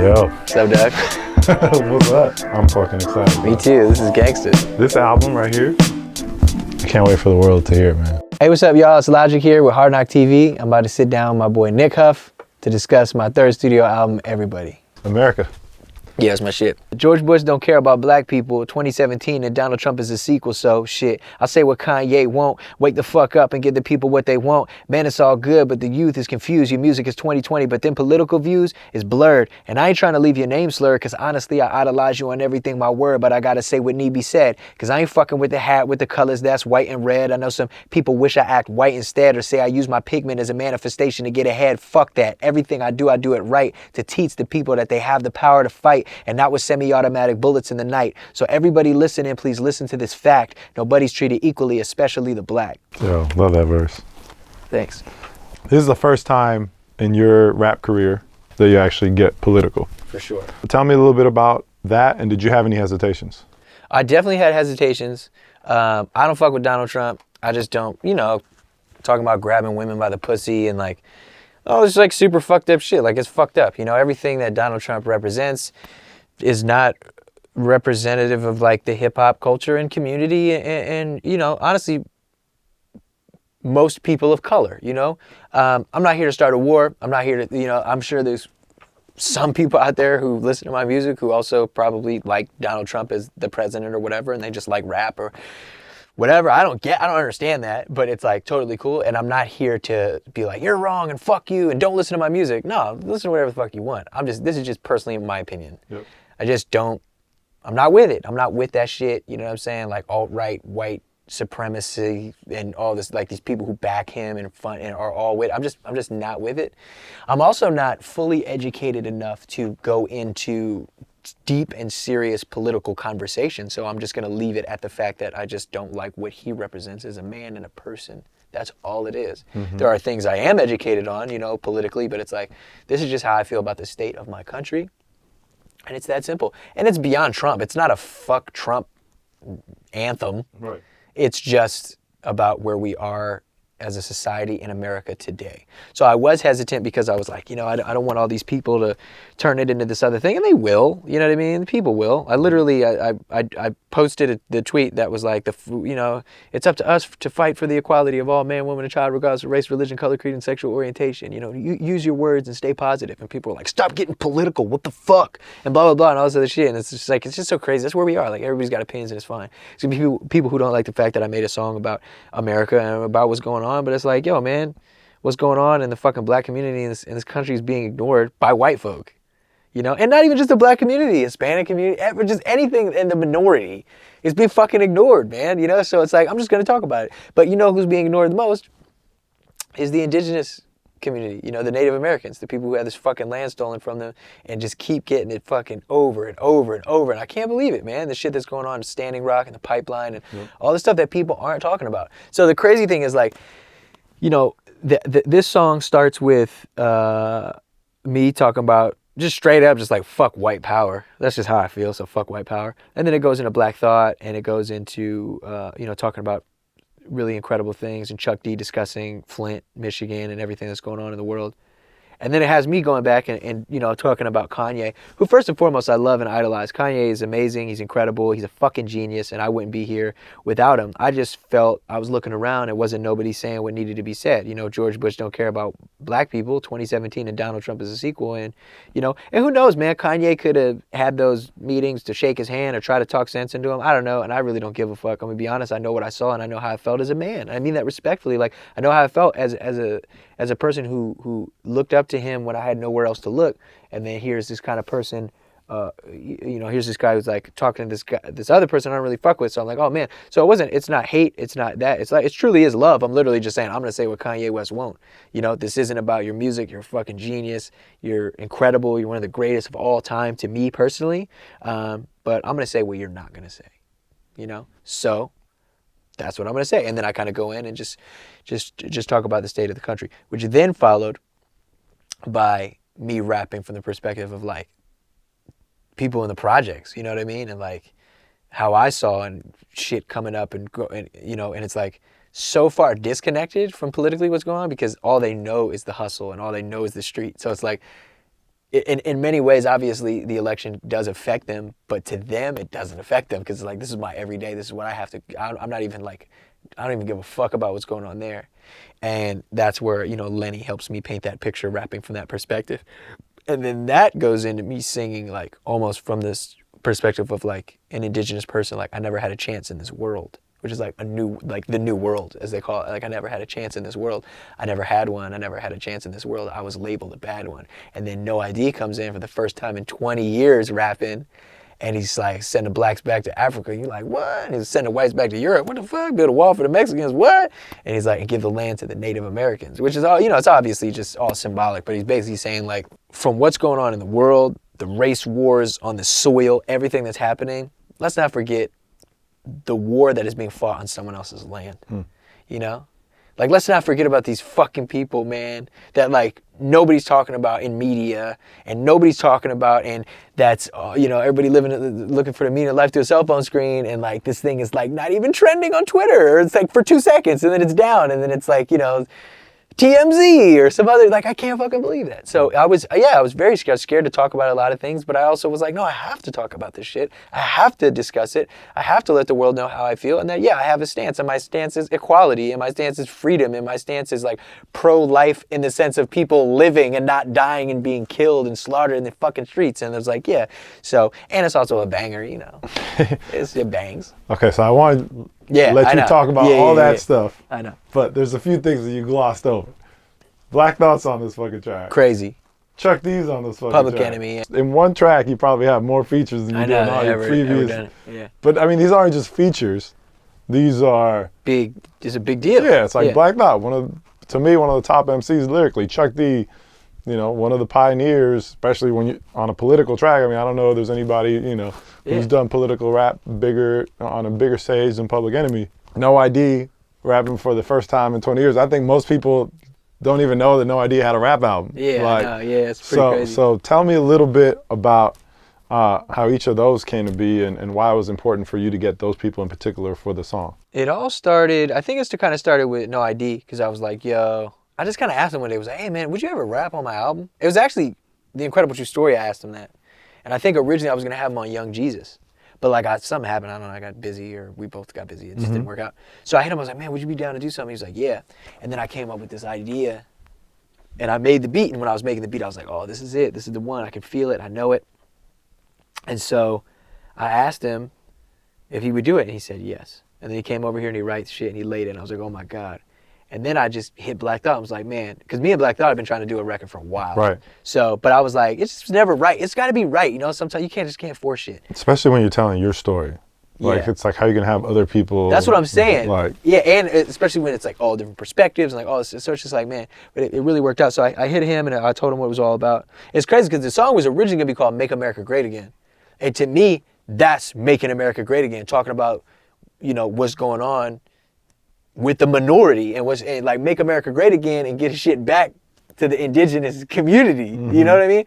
Yo. What's up, Doug? What's up? I'm fucking excited. Me too. This is gangster. This album right here, I can't wait for the world to hear it, man. Hey, what's up, y'all? It's Logic here with Hardknocktv. I'm about to sit down with my boy Nick Huff to discuss my third studio album, Everybody. America. Yeah, that's my shit. George Bush don't care about black people. 2017 and Donald Trump is a sequel, so shit. I'll say what Kanye won't. Wake the fuck up and give the people what they want. Man, it's all good, but the youth is confused. Your music is 2020, but then political views is blurred. And I ain't trying to leave your name slurred, cause honestly, I idolize you on everything my word, but I gotta say what need be said. Cause I ain't fucking with the hat with the colors that's white and red. I know some people wish I act white instead, or say I use my pigment as a manifestation to get ahead. Fuck that. Everything I do it right to teach the people that they have the power to fight, and not with semi-automatic bullets in the night. So everybody listening, please listen to this fact. Nobody's treated equally, especially the black. Yo, love that verse. Thanks. This is the first time in your rap career that you actually get political. For sure. Tell me a little bit about that, and did you have any hesitations? I definitely had hesitations. I don't fuck with Donald Trump. I just don't, talking about grabbing women by the pussy and like, it's like super fucked up shit. Like, it's fucked up. Everything that Donald Trump represents is not representative of like the hip hop culture and community and honestly, most people of color, I'm not here to start a war. I'm not here to, I'm sure there's some people out there who listen to my music who also probably like Donald Trump as the president or whatever, and they just like rap or whatever. I don't understand that, but it's like totally cool. And I'm not here to be like, you're wrong and fuck you and don't listen to my music. No, listen to whatever the fuck you want. This is just personally my opinion. Yep. I'm not with it. I'm not with that shit. You know what I'm saying? Like alt-right, white supremacy and all this, like these people who back him and are all with. I'm just not with it. I'm also not fully educated enough to go into deep and serious political conversation. So I'm just going to leave it at the fact that I just don't like what he represents as a man and a person. That's all it is. Mm-hmm. There are things I am educated on, politically, but it's like, this is just how I feel about the state of my country. And it's that simple. And it's beyond Trump. It's not a fuck Trump anthem. Right. It's just about where we are as a society in America today. So I was hesitant because I was like, I don't want all these people to turn it into this other thing. And they will, you know what I mean? People will. I literally, I posted the tweet that was like, it's up to us to fight for the equality of all man, woman, and child, regardless of race, religion, color, creed, and sexual orientation. You use your words and stay positive. And people are like, stop getting political. What the fuck? And blah, blah, blah, and all this other shit. And it's just so crazy. That's where we are. Like, everybody's got opinions and it's fine. It's gonna be people who don't like the fact that I made a song about America and about what's going on. But it's like, yo, man, what's going on in the fucking black community in this country is being ignored by white folk, and not even just the black community, Hispanic community, just anything in the minority is being fucking ignored, man, So it's like, I'm just going to talk about it. But who's being ignored the most is the indigenous community, the Native Americans, the people who had this fucking land stolen from them and just keep getting it fucking over and over and over. And I can't believe it, man. The shit that's going on in Standing Rock and the pipeline and all the stuff that people aren't talking about. So the crazy thing is like, this song starts with me talking about just straight up, just like fuck white power. That's just how I feel. So fuck white power. And then it goes into Black Thought, and it goes into talking about really incredible things, and Chuck D discussing Flint, Michigan, and everything that's going on in the world. And then it has me going back and talking about Kanye, who first and foremost I love and idolize. Kanye is amazing. He's incredible. He's a fucking genius, and I wouldn't be here without him. I just felt I was looking around. It wasn't nobody saying what needed to be said. George Bush don't care about black people. 2017 and Donald Trump is a sequel, and and who knows, man? Kanye could have had those meetings to shake his hand or try to talk sense into him. I don't know, and I really don't give a fuck. I'm gonna be honest. I know what I saw, and I know how I felt as a man. I mean that respectfully. Like, I know how I felt as a person who looked up to him when I had nowhere else to look, and then here's this kind of person, here's this guy who's like talking to this other person I don't really fuck with. So I'm like, oh man. So it's not hate, it's not that. It's like, it truly is love. I'm literally just saying, I'm gonna say what Kanye West won't. This isn't about your music. You're a fucking genius. You're incredible. You're one of the greatest of all time to me personally. But I'm gonna say what you're not gonna say. So that's what I'm gonna say. And then I kind of go in and just talk about the state of the country, which then followed by me rapping from the perspective of like people in the projects, you know what I mean? And like how I saw and shit coming up and it's like so far disconnected from politically what's going on because all they know is the hustle and all they know is the street. So it's like in many ways, obviously, the election does affect them, but to them, it doesn't affect them because like this is my everyday. This is what I have to. I'm not even like, I don't even give a fuck about what's going on there, and that's where Lenny helps me paint that picture, rapping from that perspective, and then that goes into me singing like almost from this perspective of like an indigenous person. Like I never had a chance in this world. Which is like the new world, as they call it. Like I never had a chance in this world. I never had one. I never had a chance in this world. I was labeled a bad one. And then No ID comes in for the first time in 20 years rapping. And he's like sending blacks back to Africa. You're like, what? And he's sending whites back to Europe. What the fuck? Build a wall for the Mexicans. What? And he's like, and give the land to the Native Americans, which is all, it's obviously just all symbolic. But he's basically saying like, from what's going on in the world, the race wars on the soil, everything that's happening, let's not forget the war that is being fought on someone else's land, Like, let's not forget about these fucking people, man, that, like, nobody's talking about in media and nobody's talking about, and that's, everybody looking for the meaning of life through a cell phone screen, and, like, this thing is, like, not even trending on Twitter, or it's, like, for 2 seconds, and then it's down, and then it's, like, TMZ or some other, like, I can't fucking believe that. So I was very scared to talk about a lot of things, but I also was like, no, I have to talk about this shit. I have to discuss it. I have to let the world know how I feel. And that, I have a stance, and my stance is equality, and my stance is freedom, and my stance is like pro-life in the sense of people living and not dying and being killed and slaughtered in the fucking streets. And it's like, so, and it's also a banger, it bangs. Okay, so I want to let you talk about all that stuff. I know. But there's a few things that you glossed over. Black Thought's on this fucking track. Crazy. Chuck D's on this fucking Public track. Enemy. Yeah. In one track, you probably have more features than you do in all your previous. Yeah. But I mean, these aren't just features. These are big. It's a big deal. Yeah, it's like Black Thought. To me, one of the top MCs lyrically. Chuck D, one of the pioneers, especially when you on a political track. I mean, I don't know if there's anybody who's done political rap on a bigger stage than Public Enemy. No ID rapping for the first time in 20 years. I think most people don't even know that No ID had a rap album. Yeah, it's pretty crazy. So tell me a little bit about how each of those came to be and why it was important for you to get those people in particular for the song. It all started, I think kind of started with No ID, because I was like, I just kind of asked him one day, I was like, hey man, would you ever rap on my album? It was actually The Incredible True Story, I asked him that. And I think originally I was going to have him on Young Jesus. But like something happened, I don't know, I got busy, or we both got busy, it just didn't work out. So I hit him, I was like, man, would you be down to do something? He was like, yeah. And then I came up with this idea, and I made the beat, and when I was making the beat, I was like, oh, this is it, this is the one, I can feel it, I know it. And so I asked him if he would do it, and he said yes. And then he came over here and he writes shit, and he laid it, and I was like, oh my God. And then I just hit Black Thought. I was like, man, because me and Black Thought have been trying to do a record for a while. Right. So, but I was like, it's just never right. It's got to be right. Sometimes you can't force shit. Especially when you're telling your story. Like, it's like, how you can have other people. That's what I'm saying. Like, and especially when it's like all different perspectives and like all this. So it's just like, man, but it really worked out. So I hit him and I told him what it was all about. It's crazy because the song was originally going to be called Make America Great Again. And to me, that's making America great again. Talking about, what's going on with the minority and like make America great again and get shit back to the indigenous community. Mm-hmm. You know what I mean?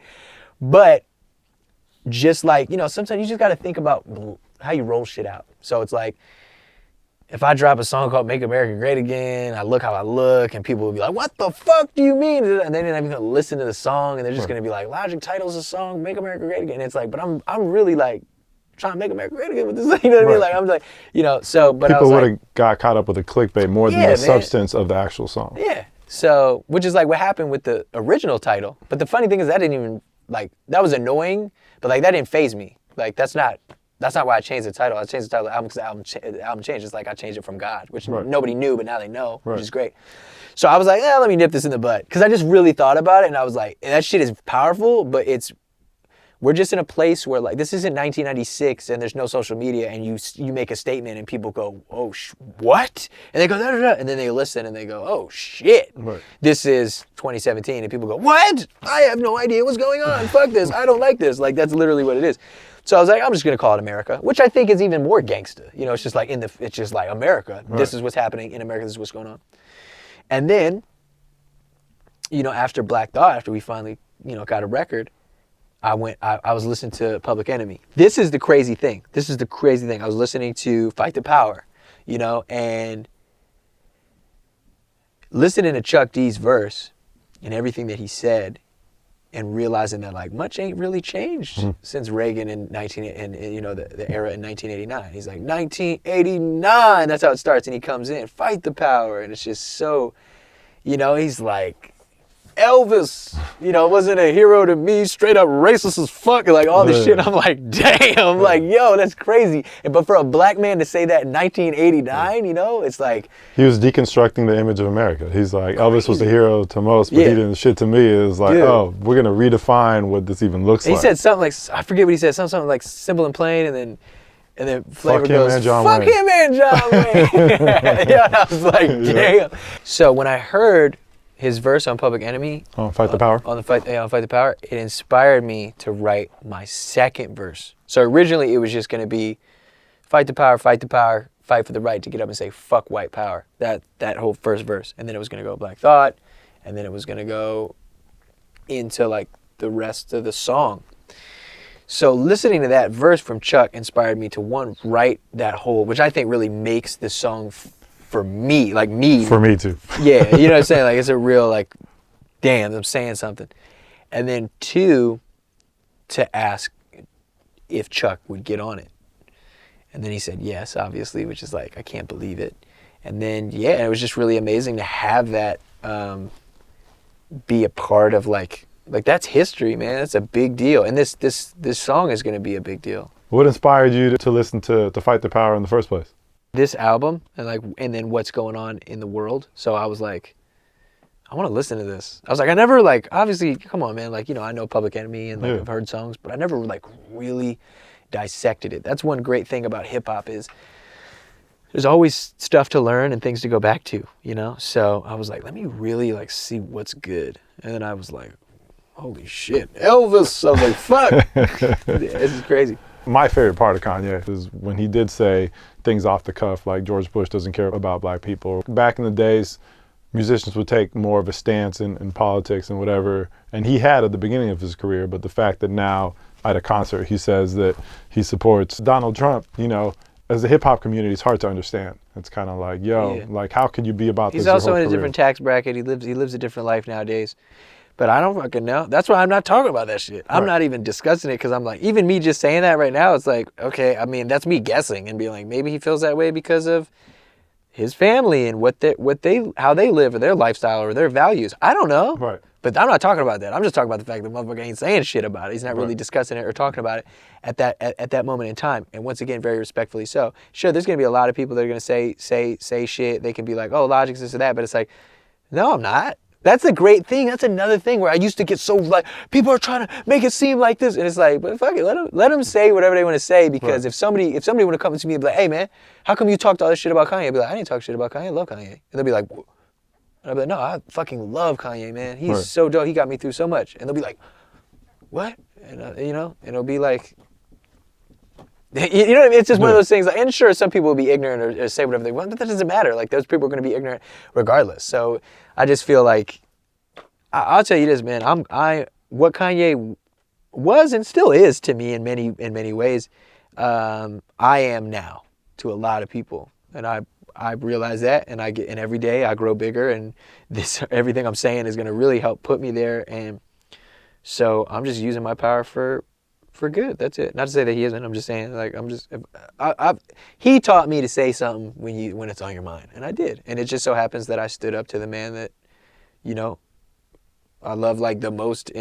But just like, sometimes you just got to think about how you roll shit out. So it's like, if I drop a song called Make America Great Again, I look how I look, and people will be like, what the fuck do you mean? And they're not even gonna listen to the song, and they're just gonna be like, Logic titles the song Make America Great Again. And it's like, but I'm really like trying to make America great again with this, you know what I mean? Like, I'm like, so, but people I was would have got caught up with the clickbait more than the substance of the actual song. Yeah. So, which is like what happened with the original title. But the funny thing is that didn't even, like, that was annoying, but like that didn't faze me. Like, that's not why I changed the title. I changed the title of the album because the album changed. It's like I changed it from God, which nobody knew, but now they know, which is great. So I was like, let me nip this in the bud. Because I just really thought about it, and I was like, that shit is powerful, but we're just in a place where, like, this isn't 1996 and there's no social media, and you make a statement and people go, oh, what? And they go, da, da, da. And then they listen and they go, oh, shit. Right. This is 2017, and people go, what? I have no idea what's going on. Fuck this. I don't like this. Like, that's literally what it is. So I was like, I'm just going to call it America, which I think is even more gangsta. It's just like, it's just like America. Right. This is what's happening in America. This is what's going on. And then, after Black Thought, after we finally, got a record, I was listening to Public Enemy. This is the crazy thing. I was listening to Fight the Power, and listening to Chuck D's verse and everything that he said, and realizing that like much ain't really changed since Reagan in the era in 1989. He's like 1989. That's how it starts, and he comes in, fight the power, and it's just so, he's like. Elvis, wasn't a hero to me, straight up racist as fuck, like all this shit. I'm like, damn, like, yo, that's crazy. But for a black man to say that in 1989, it's like... He was deconstructing the image of America. He's like, Elvis was a hero to most, but he didn't. Shit to me is like, oh, we're going to redefine what this even looks like. He said something like, I forget what he said, something like simple and plain, and then Flavor goes, fuck him and John Wayne. Yeah, I was like, damn. So when I heard his verse on Public Enemy, Fight the Power, on Fight the Power, it inspired me to write my second verse. So originally it was just going to be fight the power, fight for the right to get up and say fuck white power. That whole first verse, and then it was going to go Black Thought, and then it was going to go into like the rest of the song. So listening to that verse from Chuck inspired me to write that whole, which I think really makes the song for me, like me. For me too. Yeah, you know what I'm saying? Like it's a real like, damn, I'm saying something. And then 2, to ask if Chuck would get on it. And then he said yes, obviously, which is like, I can't believe it. And then, it was just really amazing to have that be a part of like that's history, man. That's a big deal. And this song is going to be a big deal. What inspired you to listen to Fight the Power in the first place? This album and then what's going on in the world. So I was like, I want to listen to this. I was like, I never like, obviously, come on, man. Like, I know Public Enemy and like I've heard songs, but I never like really dissected it. That's one great thing about hip hop is there's always stuff to learn and things to go back to, So I was like, let me really like see what's good. And then I was like, holy shit, Elvis. I was like, fuck. This is crazy. My favorite part of Kanye is when he did say things off the cuff, like George Bush doesn't care about black people. Back in the days, musicians would take more of a stance in politics and whatever, and he had at the beginning of his career, but the fact that now at a concert he says that he supports Donald Trump, as the hip hop community, it's hard to understand. It's kind of like, like how could you be about this? He's also in a different tax bracket. He lives a different life nowadays. But I don't fucking know. That's why I'm not talking about that shit. I'm not even discussing it because I'm like, even me just saying that right now, it's like, okay, I mean, that's me guessing and being like, maybe he feels that way because of his family and how they live or their lifestyle or their values. I don't know. Right. But I'm not talking about that. I'm just talking about the fact that motherfucker ain't saying shit about it. He's not really discussing it or talking about it at that moment in time. And once again, very respectfully so. Sure, there's gonna be a lot of people that are gonna say shit. They can be like, oh, Logic's this or that, but it's like, no, I'm not. That's a great thing. That's another thing where I used to get so like, people are trying to make it seem like this. And it's like, but fuck it, let them say whatever they want to say because if somebody want to come to me and be like, hey man, how come you talked all this shit about Kanye? I'd be like, I didn't talk shit about Kanye, I love Kanye. And they'll be like, and I'll be like, no, I fucking love Kanye, man. He's so dope. He got me through so much. And they'll be like, what? And and it'll be like, you know what I mean? It's just one of those things. Like, and sure, some people will be ignorant or say whatever they want, but that doesn't matter. Like those people are going to be ignorant regardless. So I just feel like I'll tell you this, man. What Kanye was and still is to me in many ways. I am now to a lot of people, and I realize that, and every day I grow bigger, and everything I'm saying is going to really help put me there. And so I'm just using my power for good. That's it. Not to say that he isn't. I'm just saying, like, he taught me to say something when it's on your mind, and I did. And it just so happens that I stood up to the man that, I love like the most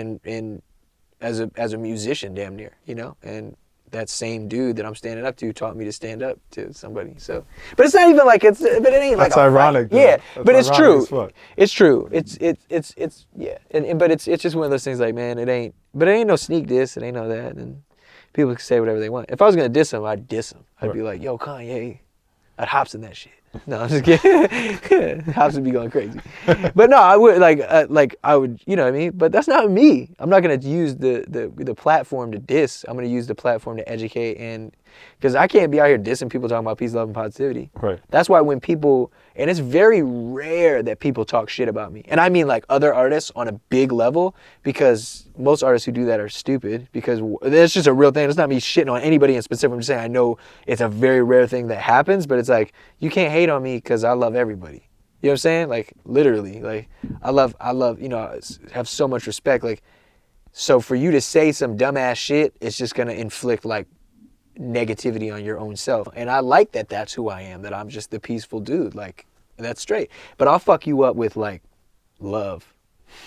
as a musician, damn near, and that same dude that I'm standing up to taught me to stand up to somebody. So, but it's not even like but it ain't like that's ironic. Yeah, that's but it's true. It's true. It's yeah, but it's just one of those things like, man, it ain't no sneak diss. It ain't no that, and people can say whatever they want. If I was gonna diss him, I'd diss him. I'd be like, yo, Kanye, I'd hops in that shit. No, I'm just kidding. Hops would be going crazy. But no, I would I would, you know what I mean? But that's not me. I'm not going to use the platform to diss. I'm going to use the platform to educate, and because I can't be out here dissing people talking about peace, love, and positivity. Right. That's why when people, and it's very rare that people talk shit about me. And I mean like other artists on a big level, because most artists who do that are stupid, because it's just a real thing. It's not me shitting on anybody in specific. I'm just saying I know it's a very rare thing that happens, but it's like, you can't hate on me because I love everybody. You know what I'm saying? Like literally, like I love, I have so much respect. Like So for you to say some dumbass shit, it's just gonna inflict like negativity on your own self. And I like that that's who I am, that I'm just the peaceful dude. Like, that's straight. But I'll fuck you up with like love.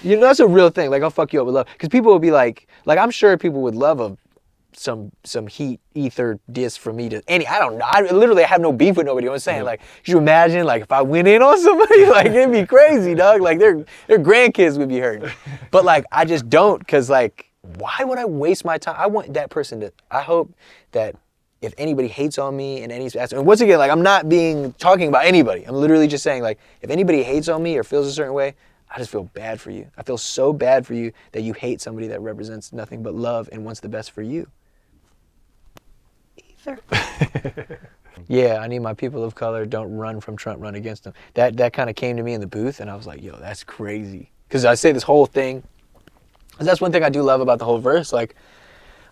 You know, that's a real thing. Like, I'll fuck you up with love. Because people will be like I'm sure people would love some heat ether diss from me to I don't know. I literally have no beef with nobody. You know what I'm saying? Like, could you imagine like if I went in on somebody? Like, it'd be crazy, dog. Like their grandkids would be hurting. But like I just don't, because like, why would I waste my time? I want that person to, I hope that if anybody hates on me in any aspect, and once again, like I'm not talking about anybody. I'm literally just saying, like, if anybody hates on me or feels a certain way, I just feel bad for you. I feel so bad for you that you hate somebody that represents nothing but love and wants the best for you. Yeah, I need my people of color. Don't run from Trump, run against him. That kind of came to me in the booth, and I was like, yo, that's crazy. Because I say this whole thing, because that's one thing I do love about the whole verse. Like,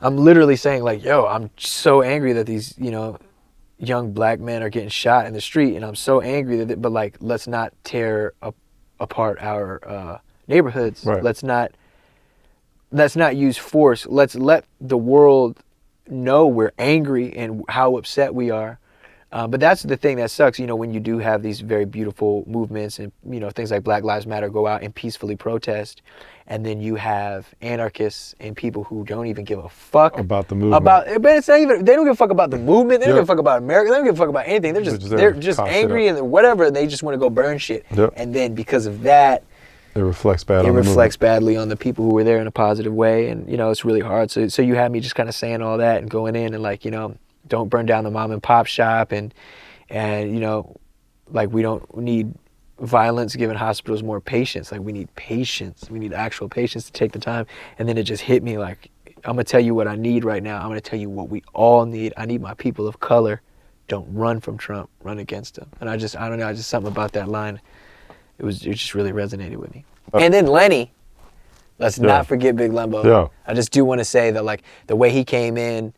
I'm literally saying, like, yo, I'm so angry that these, you know, young black men are getting shot in the street, and I'm so angry that, but like, let's not tear apart our neighborhoods. Right. Let's not use force. Let's let the world know we're angry and how upset we are. But that's the thing that sucks, you know, when you do have these very beautiful movements and, you know, things like Black Lives Matter go out and peacefully protest, and then you have anarchists and people who don't even give a fuck about the movement. But it's not even, they don't give a fuck about the movement. They don't give a fuck about America. They don't give a fuck about anything. They're just angry and whatever, and they just want to go burn shit. Yep. And then because of that, it reflects bad. It reflects badly on the people who were there in a positive way, and you know, it's really hard. So you had me just kind of saying all that and going in and like, you know, don't burn down the mom and pop shop, and you know, like, we don't need violence giving hospitals more patience. Like, we need patience. We need actual patience to take the time. And then it just hit me like, I'm gonna tell you what I need right now. I'm gonna tell you what we all need. I need my people of color. Don't run from Trump, run against him. And I don't know, just something about that line. It just really resonated with me. And then Lenny, let's not forget Big Lenbo. Yeah. I just do want to say that, like, the way he came in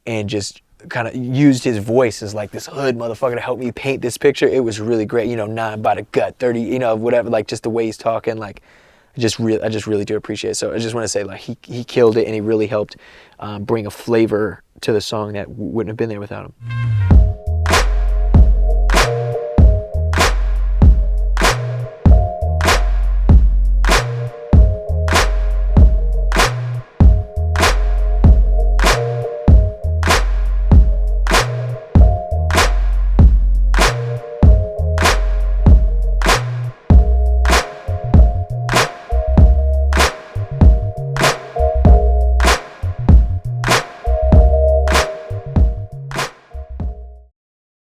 and just kind of used his voice as like this hood motherfucker to help me paint this picture, it was really great. You know, 9 by the gut, 30, you know, whatever, like just the way he's talking, like, I just really do appreciate it. So I just want to say, like, he killed it, and he really helped bring a flavor to the song that wouldn't have been there without him.